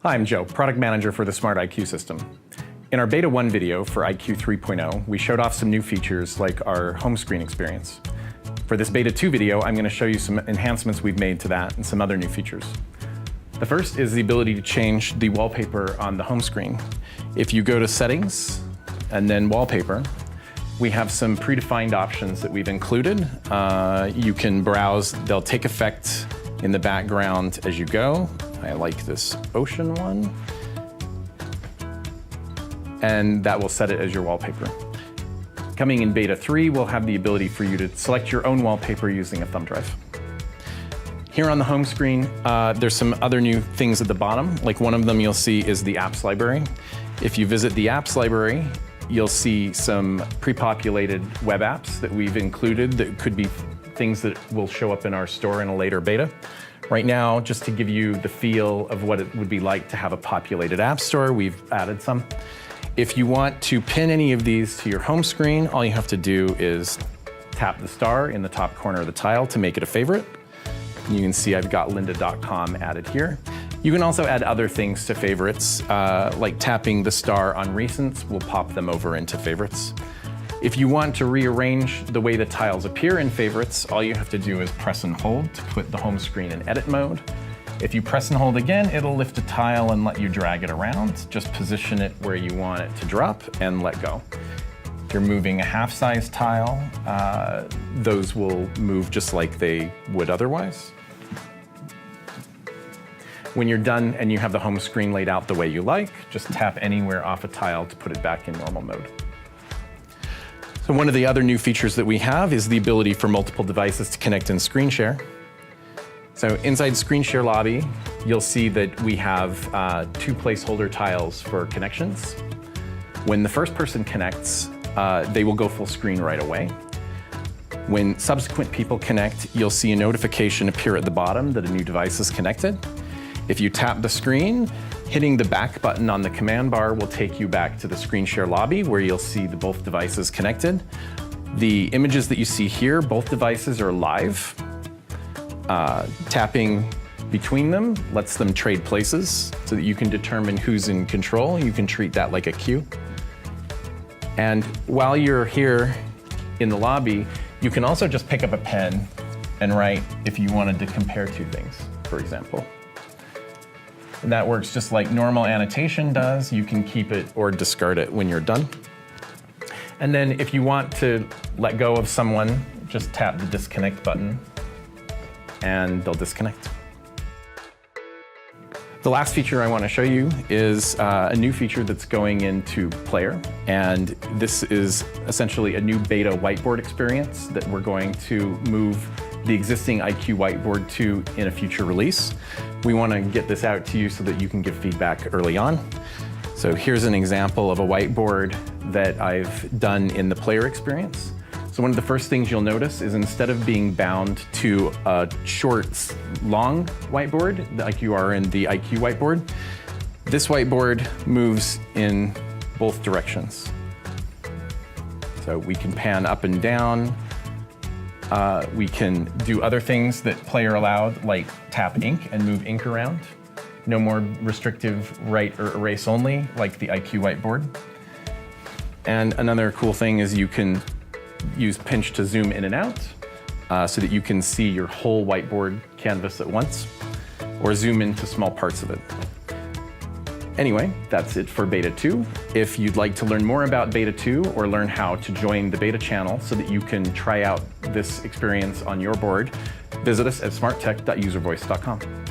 Hi, I'm Joe, product manager for the Smart IQ system. In our Beta 1 video for IQ 3.0, we showed off some new features like our home screen experience. For this Beta 2 video, I'm going to show you some enhancements we've made to that and some other new features. The first is the ability to change the wallpaper on the home screen. If you go to Settings and then Wallpaper, we have some predefined options that we've included. You can browse, they'll take effect in the background as you go. I like this ocean one. And that will set it as your wallpaper. Coming in Beta 3, we'll have the ability for you to select your own wallpaper using a thumb drive. Here on the home screen, there's some other new things at the bottom. Like one of them you'll see is the apps library. If you visit the apps library, you'll see some pre-populated web apps that we've included that could be things that will show up in our store in a later beta. Right now, just to give you the feel of what it would be like to have a populated app store, we've added some. If you want to pin any of these to your home screen, all you have to do is tap the star in the top corner of the tile to make it a favorite. You can see I've got lynda.com added here. You can also add other things to favorites, like tapping the star on recents will pop them over into favorites. If you want to rearrange the way the tiles appear in favorites, all you have to do is press and hold to put the home screen in edit mode. If you press and hold again, it'll lift a tile and let you drag it around. Just position it where you want it to drop and let go. If you're moving a half-size tile, those will move just like they would otherwise. When you're done and you have the home screen laid out the way you like, just tap anywhere off a tile to put it back in normal mode. So one of the other new features that we have is the ability for multiple devices to connect in Screen Share. So inside Screen Share Lobby, you'll see that we have 2 placeholder tiles for connections. When the first person connects, they will go full screen right away. When subsequent people connect, you'll see a notification appear at the bottom that a new device is connected. If you tap the screen, hitting the back button on the command bar will take you back to the Screen Share Lobby where you'll see both devices connected. The images that you see here, both devices are live. Tapping between them lets them trade places so that you can determine who's in control. You can treat that like a queue. And while you're here in the lobby, you can also just pick up a pen and write if you wanted to compare 2 things, for example. And that works just like normal annotation does. You can keep it or discard it when you're done. And then if you want to let go of someone, just tap the disconnect button and they'll disconnect. The last feature I want to show you is a new feature that's going into Player. And this is essentially a new beta whiteboard experience that we're going to move the existing IQ whiteboard to in a future release. We want to get this out to you so that you can give feedback early on. So here's an example of a whiteboard that I've done in the Player experience. So one of the first things you'll notice is instead of being bound to a short, long whiteboard, like you are in the IQ whiteboard, this whiteboard moves in both directions. So we can pan up and down. We can do other things that Player allowed, like tap ink and move ink around. No more restrictive write or erase only, like the IQ whiteboard. And another cool thing is you can use pinch to zoom in and out so that you can see your whole whiteboard canvas at once, or zoom into small parts of it. Anyway, that's it for Beta 2. If you'd like to learn more about Beta 2 or learn how to join the beta channel so that you can try out this experience on your board, visit us at smarttech.uservoice.com.